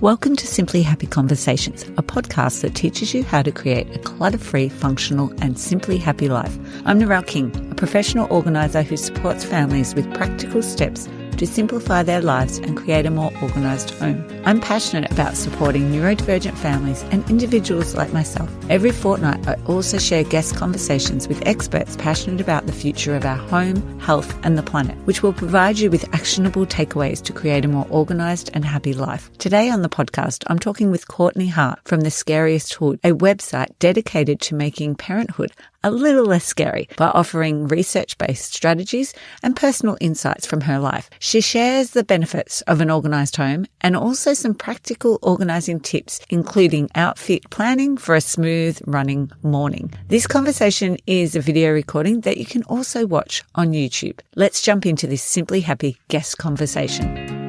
Welcome to Simply Happy Conversations, a podcast that teaches you how to create a clutter-free, functional and simply happy life. I'm Narelle King, a professional organiser who supports families with practical steps to simplify their lives and create a more organised home. I'm passionate about supporting neurodivergent families and individuals like myself. Every fortnight, I also share guest conversations with experts passionate about the future of our home, health and the planet, which will provide you with actionable takeaways to create a more organised and happy life. Today on the podcast, I'm talking with Courtney Hartt from the Scariest Hood, a website dedicated to making parenthood a little less scary by offering research-based strategies and personal insights from her life. She shares the benefits of an organised home and also some practical organising tips, including outfit planning for a smooth running morning. This conversation is a video recording that you can also watch on YouTube. Let's jump into this Simply Happy guest conversation.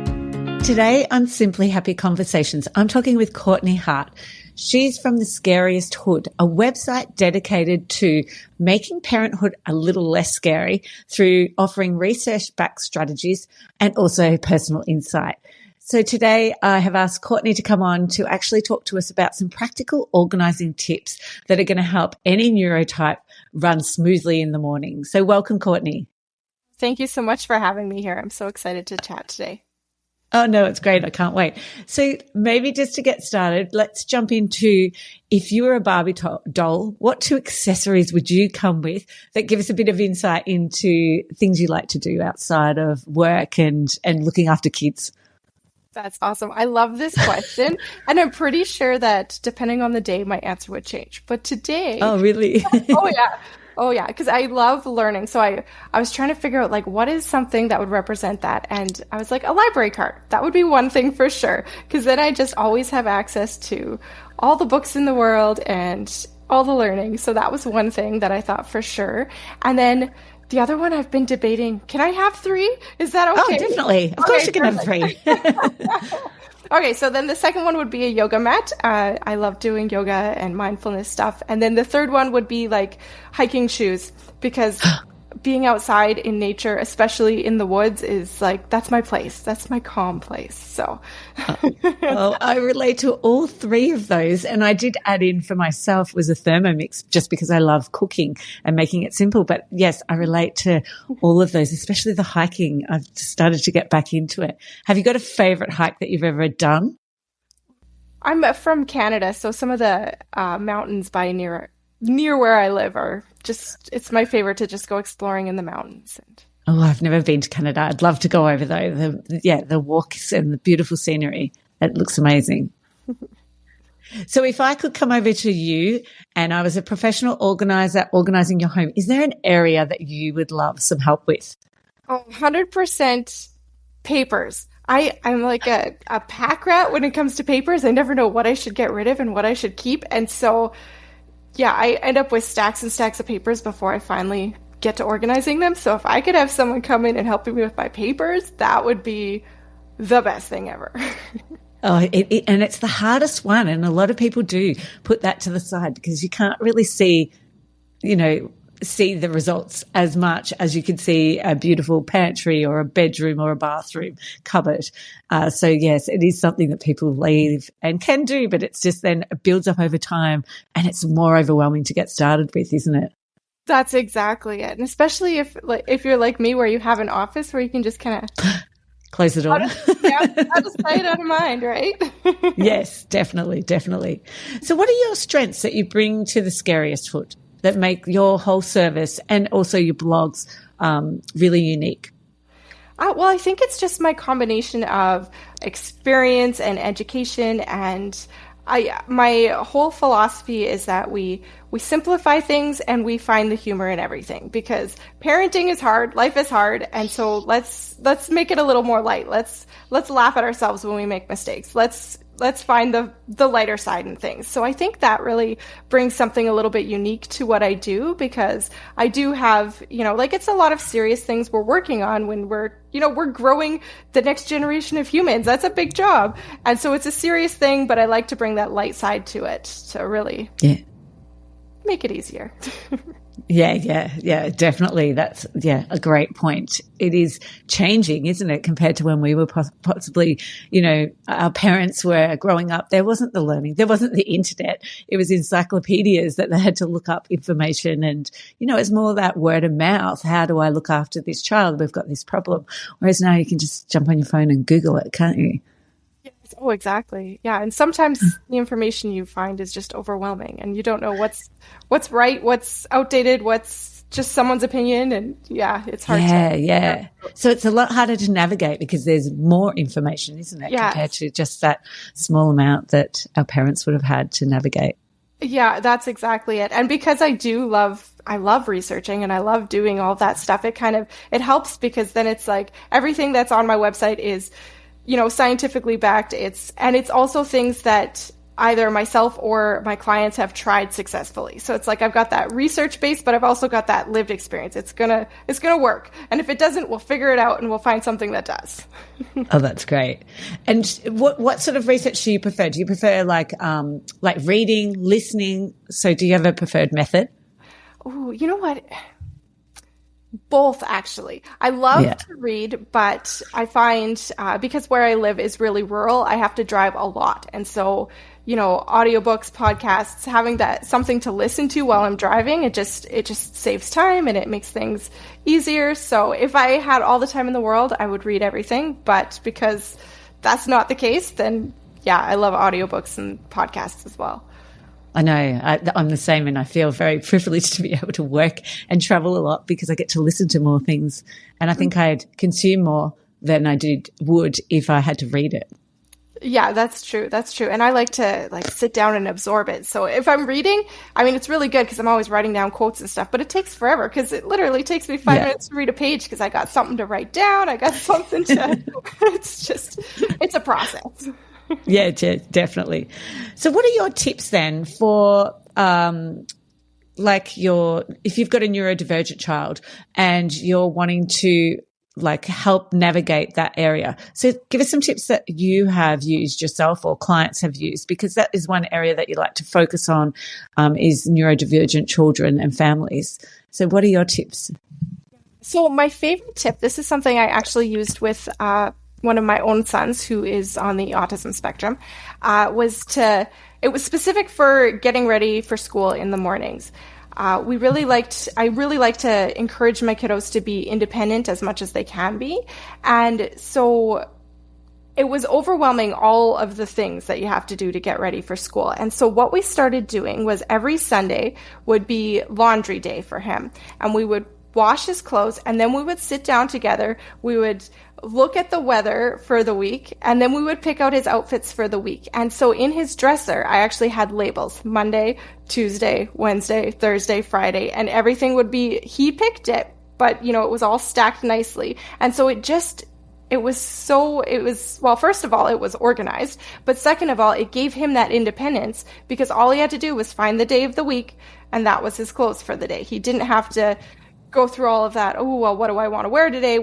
Today on Simply Happy Conversations, I'm talking with Courtney Hartt. She's from the Scariest Hood, a website dedicated to making parenthood a little less scary through offering research-backed strategies and also personal insight. So today I have asked Courtney to come on to actually talk to us about some practical organising tips that are going to help any neurotype run smoothly in the morning. So welcome, Courtney. Thank you so much for having me here. I'm so excited to chat today. Oh, no, it's great. I can't wait. So maybe just to get started, let's jump into, if you were a Barbie doll, what two accessories would you come with that give us a bit of insight into things you like to do outside of work and looking after kids? That's awesome. I love this question. And I'm pretty sure that depending on the day, my answer would change. But today... Oh, really? Oh, yeah. Because I love learning. So I was trying to figure out, like, what is something that would represent that? And I was like, a library card. That would be one thing for sure. Because then I just always have access to all the books in the world and all the learning. So that was one thing that I thought for sure. And then the other one I've been debating, can I have 3? Is that okay? Oh, definitely. Of course you can have 3. Okay, so then the second one would be a yoga mat. I love doing yoga and mindfulness stuff. And then the third one would be like hiking shoes, because being outside in nature, especially in the woods, is like, that's my place. That's my calm place. So well, I relate to all 3 of those. And I did add in for myself was a Thermomix, just because I love cooking and making it simple. But yes, I relate to all of those, especially the hiking. I've started to get back into it. Have you got a favorite hike that you've ever done? I'm from Canada, so some of the mountains by near where I live are just, it's my favorite to just go exploring in the mountains. Oh, I've never been to Canada. I'd love to go over though. The walks and the beautiful scenery. It looks amazing. So if I could come over to you and I was a professional organizer organising your home, is there an area that you would love some help with? Oh, 100% papers. I'm like a pack rat when it comes to papers. I never know what I should get rid of and what I should keep. And so, yeah, I end up with stacks and stacks of papers before I finally get to organizing them. So if I could have someone come in and help me with my papers, that would be the best thing ever. Oh, and it's the hardest one. And a lot of people do put that to the side because you can't really see the results as much as you could see a beautiful pantry or a bedroom or a bathroom cupboard. So yes, it is something that people leave and can do, but it's just then it builds up over time and it's more overwhelming to get started with, isn't it? That's exactly it. And especially if you're like me, where you have an office where you can just kind of close the door. Out of sight, out of mind, right? Yes, definitely. So what are your strengths that you bring to the Scariest Hood that make your whole service and also your blogs really unique? Well, I think it's just my combination of experience and education, and my whole philosophy is that we simplify things and we find the humor in everything, because parenting is hard, life is hard, and so let's make it a little more light. Let's laugh at ourselves when we make mistakes. Let's find the lighter side in things. So I think that really brings something a little bit unique to what I do, because I do have, it's a lot of serious things we're working on when we're growing the next generation of humans. That's a big job. And so it's a serious thing, but I like to bring that light side to it to really make it easier. Yeah, definitely. That's, a great point. It is changing, isn't it, compared to when we were possibly, our parents were growing up. There wasn't the learning. There wasn't the internet. It was encyclopedias that they had to look up information. And, it's more that word of mouth. How do I look after this child? We've got this problem. Whereas now you can just jump on your phone and Google it, can't you? Oh, exactly. Yeah. And sometimes the information you find is just overwhelming and you don't know what's right, what's outdated, what's just someone's opinion. And it's hard Yeah. So it's a lot harder to navigate because there's more information, isn't it? Yes. Compared to just that small amount that our parents would have had to navigate. Yeah, that's exactly it. And because I love researching and I love doing all that stuff, it helps because then it's like everything that's on my website is scientifically backed. It's also things that either myself or my clients have tried successfully. So it's like I've got that research base, but I've also got that lived experience. It's gonna work. And if it doesn't, we'll figure it out and we'll find something that does. Oh, that's great. And what sort of research do you prefer? Do you prefer like reading, listening? So do you have a preferred method? Oh, you know what? Both, actually. I love to read, but I find because where I live is really rural, I have to drive a lot. And so, audiobooks, podcasts, having that something to listen to while I'm driving, it just saves time and it makes things easier. So if I had all the time in the world, I would read everything. But because that's not the case, then I love audiobooks and podcasts as well. I know I'm the same, and I feel very privileged to be able to work and travel a lot because I get to listen to more things. And I think I'd consume more than I would if I had to read it. Yeah, that's true. And I like to sit down and absorb it. So if I'm reading, it's really good because I'm always writing down quotes and stuff, but it takes forever because it literally takes me 5 minutes to read a page because I got something to write down. I got something to, it's a process. Yeah, definitely. So what are your tips then for if you've got a neurodivergent child and you're wanting to help navigate that area? So give us some tips that you have used yourself or clients have used, because that is one area that you like to focus on is neurodivergent children and families. So what are your tips? So my favorite tip, this is something I actually used with one of my own sons who is on the autism spectrum, it was specific for getting ready for school in the mornings. I really like to encourage my kiddos to be independent as much as they can be. And so it was overwhelming, all of the things that you have to do to get ready for school. And so what we started doing was every Sunday would be laundry day for him. And we would wash his clothes, and then we would sit down together. We would look at the weather for the week, and then we would pick out his outfits for the week. And so in his dresser, I actually had labels: Monday, Tuesday, Wednesday, Thursday, Friday, and everything would be, he picked it, but it was all stacked nicely. And so first of all, it was organized, but second of all, it gave him that independence because all he had to do was find the day of the week, and that was his clothes for the day. He didn't have to go through all of that. Oh, well, what do I want to wear today?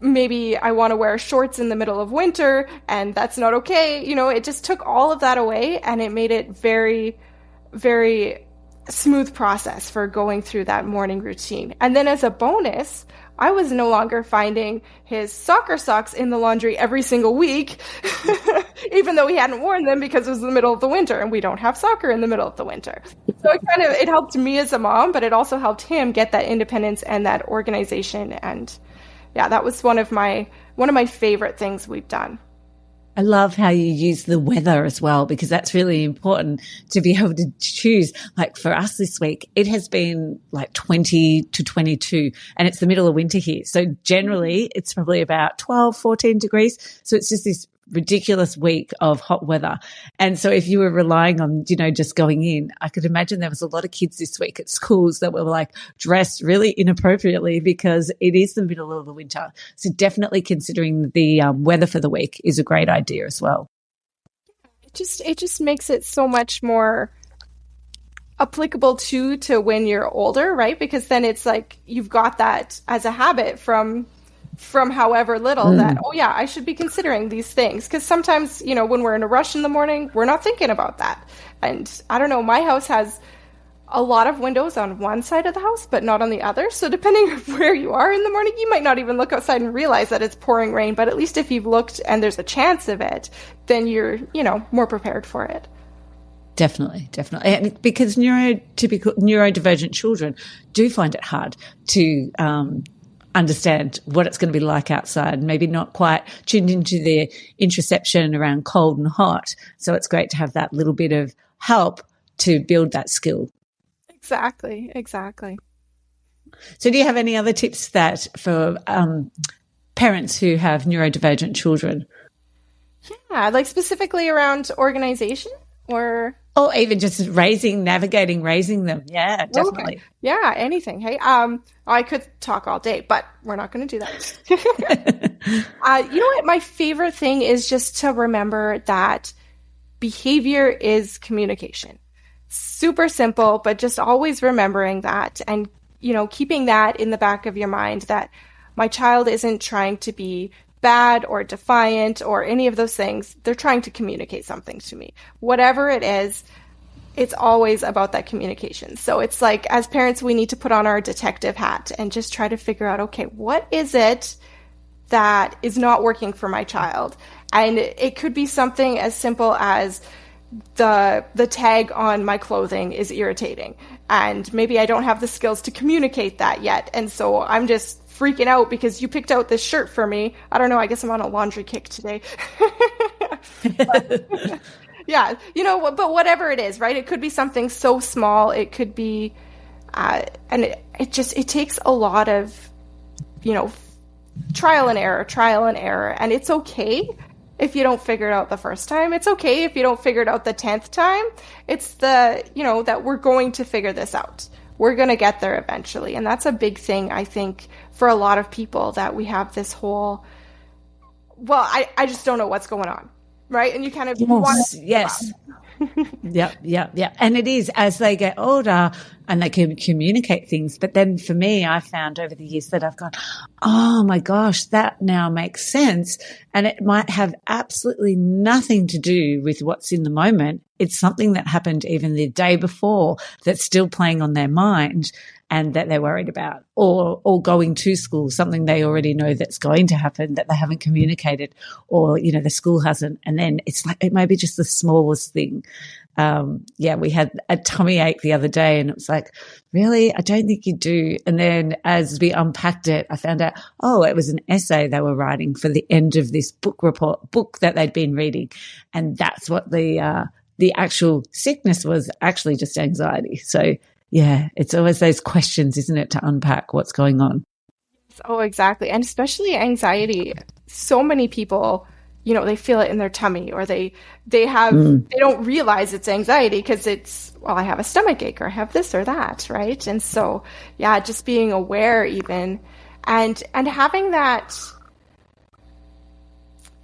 Maybe I want to wear shorts in the middle of winter and that's not okay. It just took all of that away, and it made it very, very smooth process for going through that morning routine. And then as a bonus, I was no longer finding his soccer socks in the laundry every single week, even though he hadn't worn them because it was the middle of the winter and we don't have soccer in the middle of the winter. So it helped me as a mom, but it also helped him get that independence and that organization. And that was one of my favorite things we've done. I love how you use the weather as well, because that's really important to be able to choose. Like for us this week, it has been like 20 to 22 and it's the middle of winter here. So generally it's probably about 12, 14 degrees. So it's just this ridiculous week of hot weather. And so if you were relying on, just going in, I could imagine there was a lot of kids this week at schools that were dressed really inappropriately because it is the middle of the winter. So definitely considering the weather for the week is a great idea as well. It just makes it so much more applicable to when you're older, right? Because then it's like you've got that as a habit from however little that, I should be considering these things. Because sometimes, when we're in a rush in the morning, we're not thinking about that. And I don't know, my house has a lot of windows on one side of the house, but not on the other. So depending on where you are in the morning, you might not even look outside and realize that it's pouring rain. But at least if you've looked and there's a chance of it, then you're, more prepared for it. Definitely. And because neurodivergent children do find it hard to understand what it's going to be like outside, maybe not quite tuned into the interoception around cold and hot. So it's great to have that little bit of help to build that skill. Exactly. So do you have any other tips that for parents who have neurodivergent children? Yeah, like specifically around organization or even just raising them. Yeah, definitely. Okay. Yeah, anything. Hey, I could talk all day, but we're not going to do that. You know what? My favorite thing is just to remember that behavior is communication. Super simple, but just always remembering that and, keeping that in the back of your mind that my child isn't trying to be bad or defiant or any of those things. They're trying to communicate something to me. Whatever it is, it's always about that communication. So it's like, as parents, we need to put on our detective hat and just try to figure out, okay, what is it that is not working for my child? And it could be something as simple as the tag on my clothing is irritating, and maybe I don't have the skills to communicate that yet, and so I'm just freaking out because you picked out this shirt for me. I don't know, I guess I'm on a laundry kick today. Yeah, but whatever it is, right? It could be something so small. It could be and it takes a lot of trial and error, and it's okay if you don't figure it out the first time. It's okay if you don't figure it out the 10th time. It's that we're going to figure this out. We're going to get there eventually. And that's a big thing, I think, for a lot of people, that we have this whole, I just don't know what's going on, right? And you kind of Yes. Yeah. And it is, as they get older and they can communicate things. But then for me, I found over the years that I've gone, oh my gosh, that now makes sense. And it might have absolutely nothing to do with what's in the moment. It's something that happened even the day before that's still playing on their mind and that they're worried about, or going to school, something they already know that's going to happen that they haven't communicated, or, the school hasn't. And then it's like, it may be just the smallest thing. We had a tummy ache the other day and it was like, really? I don't think you do. And then as we unpacked it, I found out, it was an essay they were writing for the end of this book that they'd been reading. And that's what the actual sickness was, actually just anxiety. So yeah, it's always those questions, isn't it, to unpack what's going on. Oh, exactly. And especially anxiety. So many people, they feel it in their tummy, or they don't realize it's anxiety because it's, I have a stomach ache, or I have this or that, right? And so, yeah, just being aware even, and having that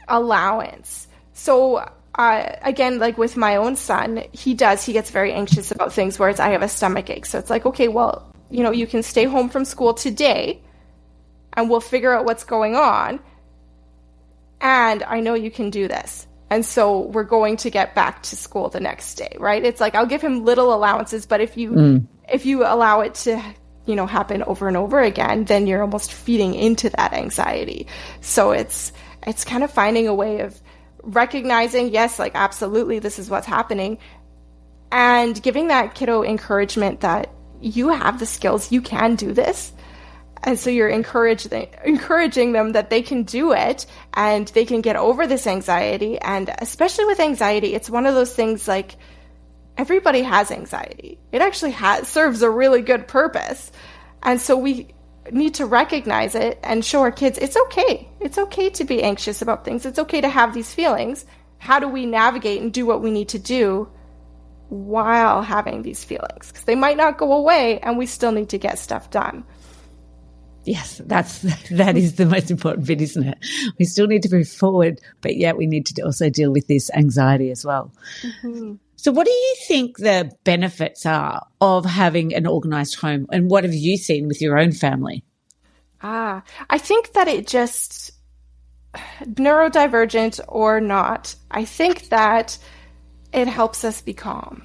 allowance. So again, like with my own son, he gets very anxious about things where I have a stomach ache. So it's like, okay, well, you can stay home from school today and we'll figure out what's going on. And I know you can do this. And so we're going to get back to school the next day, right? It's like, I'll give him little allowances, but if you allow it to, happen over and over again, then you're almost feeding into that anxiety. So it's kind of finding a way of recognizing, yes, like absolutely, this is what's happening, and giving that kiddo encouragement that you have the skills, you can do this. And so you're encouraging them that they can do it and they can get over this anxiety. And especially with anxiety, it's one of those things, like, everybody has anxiety. It actually serves a really good purpose. And so we need to recognize it and show our kids it's okay. It's okay to be anxious about things. It's okay to have these feelings. How do we navigate and do what we need to do while having these feelings? Because they might not go away and we still need to get stuff done. Yes, that is the most important bit, isn't it? We still need to move forward, but yet we need to also deal with this anxiety as well. Mm-hmm. So what do you think the benefits are of having an organised home, and what have you seen with your own family? I think that it just, neurodivergent or not, I think that it helps us be calm,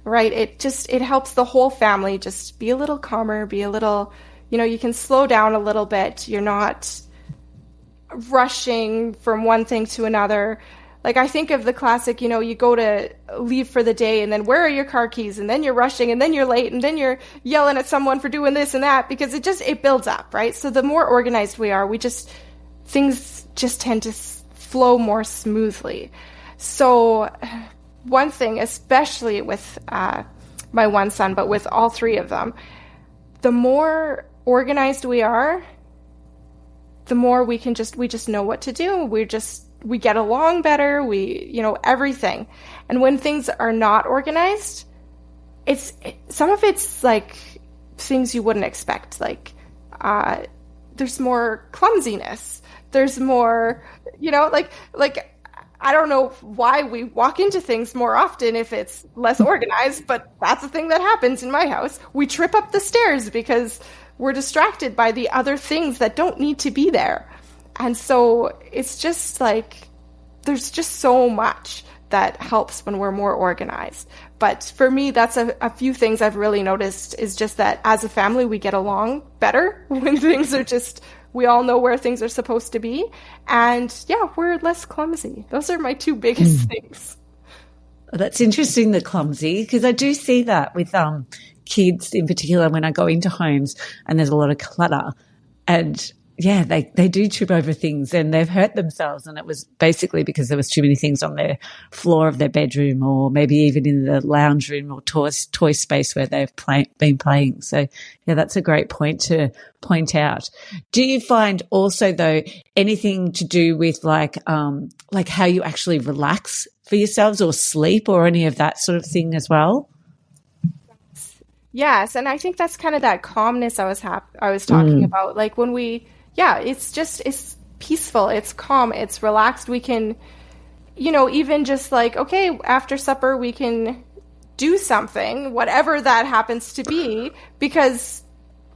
right? It helps the whole family just be a little calmer, be a little, you can slow down a little bit. You're not rushing from one thing to another. Like, I think of the classic, you go to leave for the day and then where are your car keys? And then you're rushing and then you're late and then you're yelling at someone for doing this and that, because it builds up, right? So the more organized we are, things just tend to flow more smoothly. So one thing, especially with my one son, but with all three of them, the more organized we are, the more we just know what to do. We get along better, everything. And when things are not organized, some of it's like things you wouldn't expect. Like, there's more clumsiness. There's more, like I don't know why we walk into things more often if it's less organized, but that's a thing that happens in my house. We trip up the stairs because we're distracted by the other things that don't need to be there. And so it's just like, there's just so much that helps when we're more organized. But for me, that's a few things I've really noticed, is just that as a family, we get along better when things are just, we all know where things are supposed to be. And yeah, we're less clumsy. Those are my two biggest things. That's interesting, the clumsy, because I do see that with kids in particular when I go into homes and there's a lot of clutter, and yeah, they do trip over things and they've hurt themselves, and it was basically because there was too many things on their floor of their bedroom, or maybe even in the lounge room or toy space where they've been playing. So yeah, that's a great point to point out. Do you find also, though, anything to do with like how you actually relax for yourselves or sleep or any of that sort of thing as well? Yes, and I think that's kind of that calmness I was talking about. Like when it's peaceful, it's calm, it's relaxed. We can, even just like, okay, after supper, we can do something, whatever that happens to be, because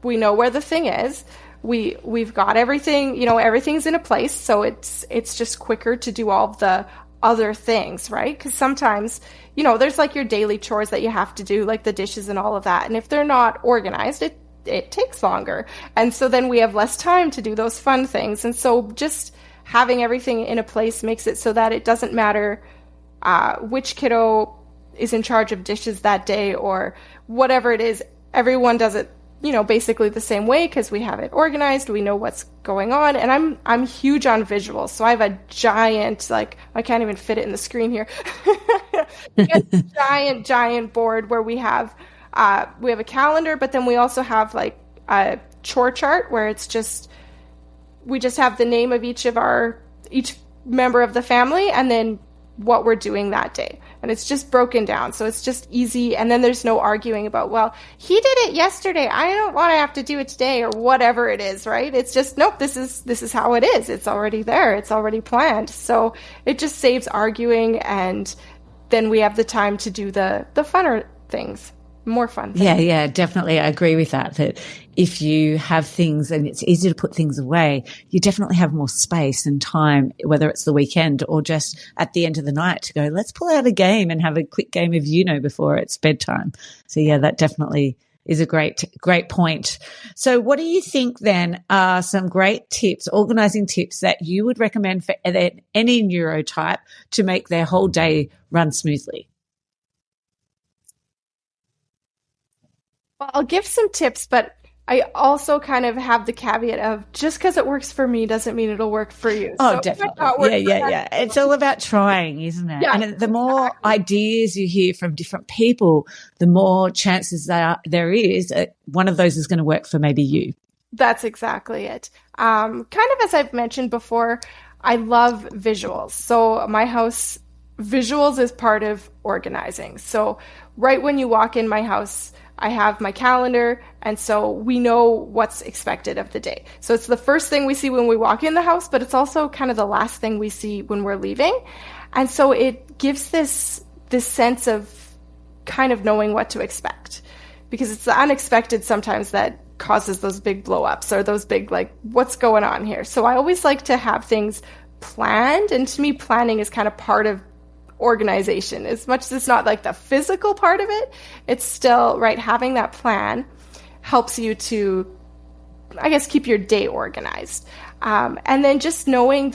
we know where the thing is. We've got everything, everything's in a place. So it's just quicker to do all the other things, right? Because sometimes, there's like your daily chores that you have to do, like the dishes and all of that. And if they're not organized, it takes longer. And so then we have less time to do those fun things. And so just having everything in a place makes it so that it doesn't matter which kiddo is in charge of dishes that day or whatever it is. Everyone does it, basically the same way because we have it organized. We know what's going on. And I'm huge on visuals. So I have a giant, like, I can't even fit it in the screen here. giant board where we have a calendar, but then we also have like a chore chart where we just have the name of each member of the family and then what we're doing that day. And it's just broken down. So it's just easy. And then there's no arguing about, well, he did it yesterday, I don't want to have to do it today, or whatever it is, right? It's just, nope, this is how it is. It's already there. It's already planned. So it just saves arguing. And then we have the time to do the funner things. More fun things. Yeah, definitely. I agree with that if you have things and it's easy to put things away, you definitely have more space and time, whether it's the weekend or just at the end of the night to go, let's pull out a game and have a quick game of before it's bedtime. So yeah, that definitely is a great point. So what do you think then are some great tips, organizing tips that you would recommend for any neurotype to make their whole day run smoothly? Well, I'll give some tips, but I also kind of have the caveat of just because it works for me doesn't mean it'll work for you. Oh, so definitely. Yeah. It's all about trying, isn't it? Yeah, and the more ideas you hear from different people, the more chances there is one of those is going to work for maybe you. That's exactly it. Kind of as I've mentioned before, I love visuals. So my house, visuals is part of organizing. So right when you walk in my house, I have my calendar, and so we know what's expected of the day. So it's the first thing we see when we walk in the house, but it's also kind of the last thing we see when we're leaving. And so it gives this sense of kind of knowing what to expect, because it's the unexpected sometimes that causes those big blow-ups or those big, like, what's going on here? So I always like to have things planned, and to me, planning is kind of part of organization. As much as it's not like the physical part of it, it's still, right, having that plan helps you to, I guess, keep your day organized. And then just knowing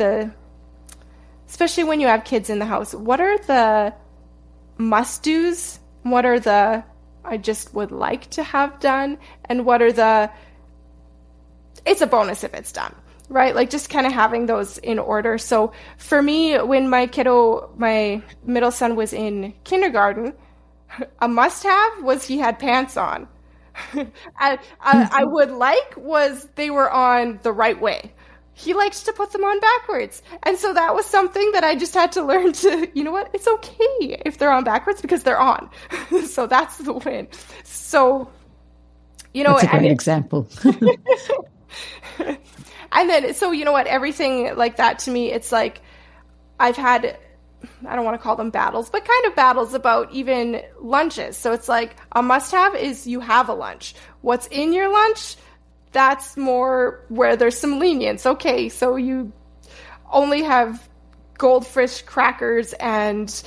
especially when you have kids in the house, what are the must-dos? What are the I just would like to have done? And what are it's a bonus if it's done, right? Like just kind of having those in order. So for me, when my middle son was in kindergarten, a must-have was he had pants on. I would like was they were on the right way. He likes to put them on backwards. And so that was something that I just had to learn to, you know what, it's okay if they're on backwards because they're on. So that's the win. So, That's a great example. And then, so you know what, everything like that to me, it's like I've had, I don't want to call them battles, but kind of battles about even lunches. So it's like a must-have is you have a lunch. What's in your lunch? That's more where there's some lenience. Okay, so you only have goldfish crackers and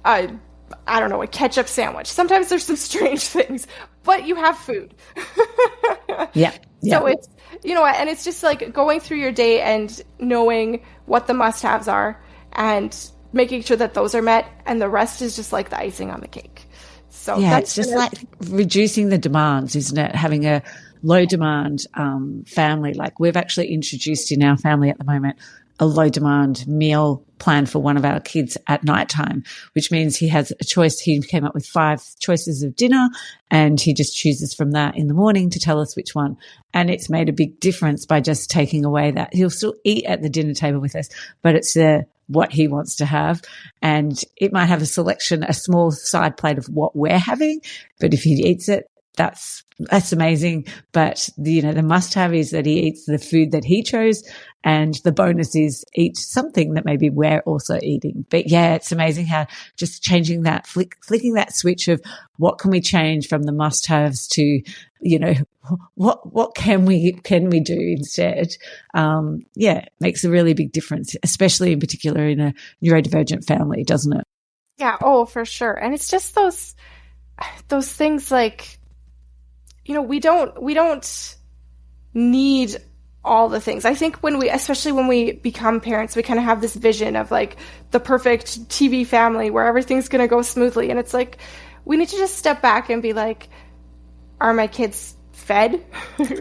I don't know, a ketchup sandwich. Sometimes there's some strange things, but you have food. Yeah. So it's, you know what, and it's just like going through your day and knowing what the must-haves are and making sure that those are met, and the rest is just like the icing on the cake. So yeah, it's just like reducing the demands, isn't it? Having a low demand family. Like we've actually introduced in our family at the moment a low demand meal plan for one of our kids at nighttime, which means he has a choice. He came up with 5 choices of dinner and he just chooses from that in the morning to tell us which one. And it's made a big difference by just taking away that. He'll still eat at the dinner table with us, but it's what he wants to have. And it might have a small side plate of what we're having, but if he eats it, that's amazing. But the must-have is that he eats the food that he chose, and the bonus is eat something that maybe we're also eating. But yeah, it's amazing how just changing that, flicking that switch of what can we change from the must-haves to, what can we do instead? Makes a really big difference, especially in particular in a neurodivergent family, doesn't it? Yeah. Oh, for sure. And it's just those things like, we don't need all the things. I think especially when we become parents, we kind of have this vision of like the perfect TV family where everything's going to go smoothly. And it's like, we need to just step back and be like, are my kids fed?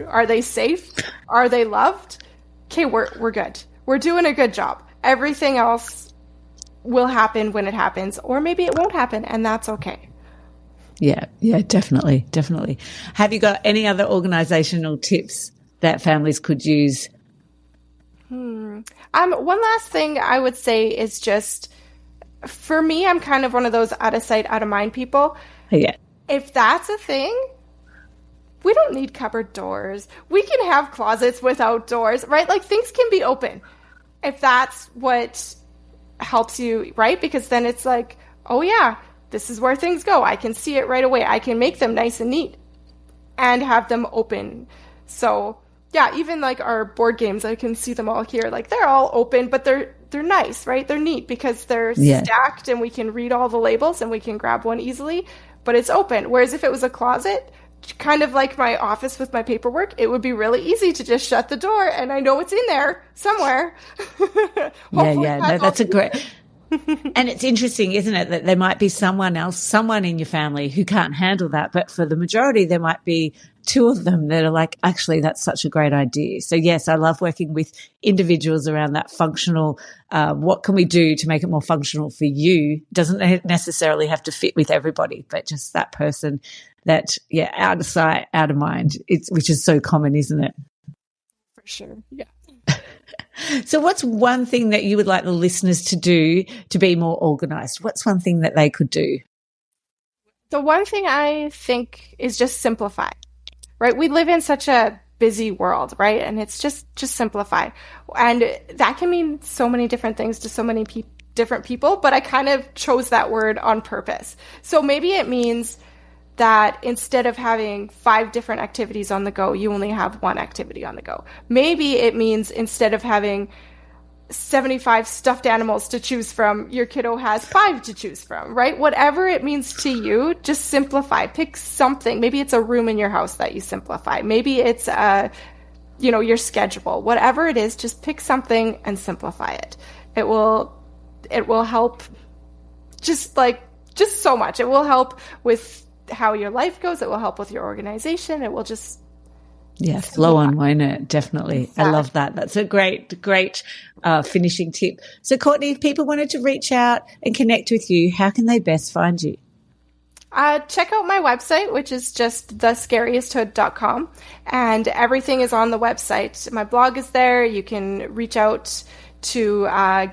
Are they safe? Are they loved? Okay, we're good. We're doing a good job. Everything else will happen when it happens, or maybe it won't happen, and that's okay. Yeah, definitely. Have you got any other organizational tips that families could use? One last thing I would say is just, for me, I'm kind of one of those out of sight, out of mind people. Yeah. If that's a thing, we don't need cupboard doors. We can have closets without doors, right? Like things can be open if that's what helps you, right? Because then it's like, oh yeah, this is where things go. I can see it right away. I can make them nice and neat and have them open. So yeah, even like our board games, I can see them all here. Like they're all open, but they're nice, right? They're neat because they're stacked and we can read all the labels and we can grab one easily, but it's open. Whereas if it was a closet, kind of like my office with my paperwork, it would be really easy to just shut the door and I know it's in there somewhere. That's a great... And it's interesting, isn't it, that there might be someone in your family who can't handle that. But for the majority, there might be 2 of them that are like, actually, that's such a great idea. So, yes, I love working with individuals around that functional, what can we do to make it more functional for you? Doesn't necessarily have to fit with everybody, but just that person that, out of sight, out of mind, which is so common, isn't it? For sure, yeah. So what's one thing that you would like the listeners to do to be more organized? What's one thing that they could do? The one thing I think is just simplify, right? We live in such a busy world, right? And it's just simplify. And that can mean so many different things to so many different people, but I kind of chose that word on purpose. So maybe it means that instead of having 5 different activities on the go, you only have 1 activity on the go. Maybe it means instead of having 75 stuffed animals to choose from. Your kiddo has 5 to choose from, right? Whatever it means to you, just simplify. Pick something. Maybe it's a room in your house that you simplify. Maybe it's your schedule. Whatever it is, just pick something and simplify it. It will help just so much. It will help with how your life goes. It will help with your organization. It will just flow on, won't it? Definitely. Exactly. I love that. That's a great finishing tip. So, Courtney, if people wanted to reach out and connect with you, how can they best find you? Check out my website, which is just thescariesthood.com, and everything is on the website. My blog is there. You can reach out to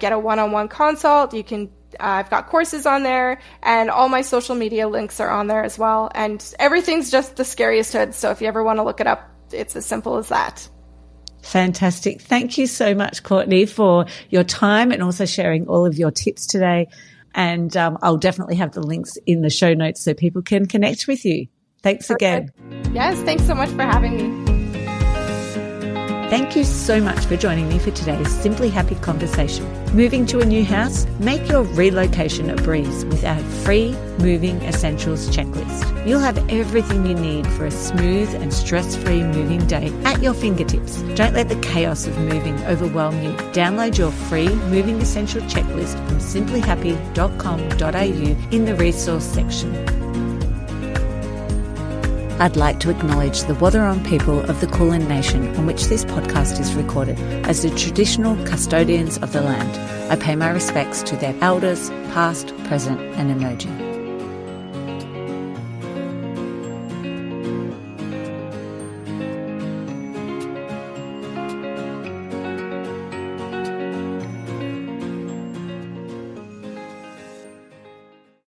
get a one-on-one consult. You can. I've got courses on there, and all my social media links are on there as well. And everything's just The Scariest Hood. So if you ever want to look it up, it's as simple as that. Fantastic. Thank you so much, Courtney, for your time and also sharing all of your tips today. And I'll definitely have the links in the show notes so people can connect with you. Thanks again. Yes, thanks so much for having me. Thank you so much for joining me for today's Simply Happy conversation. Moving to a new house? Make your relocation a breeze with our free Moving Essentials checklist. You'll have everything you need for a smooth and stress-free moving day at your fingertips. Don't let the chaos of moving overwhelm you. Download your free Moving Essential checklist from simplyhappy.com.au in the resource section. I'd like to acknowledge the Wathaurong people of the Kulin Nation on which this podcast is recorded as the traditional custodians of the land. I pay my respects to their elders, past, present and emerging.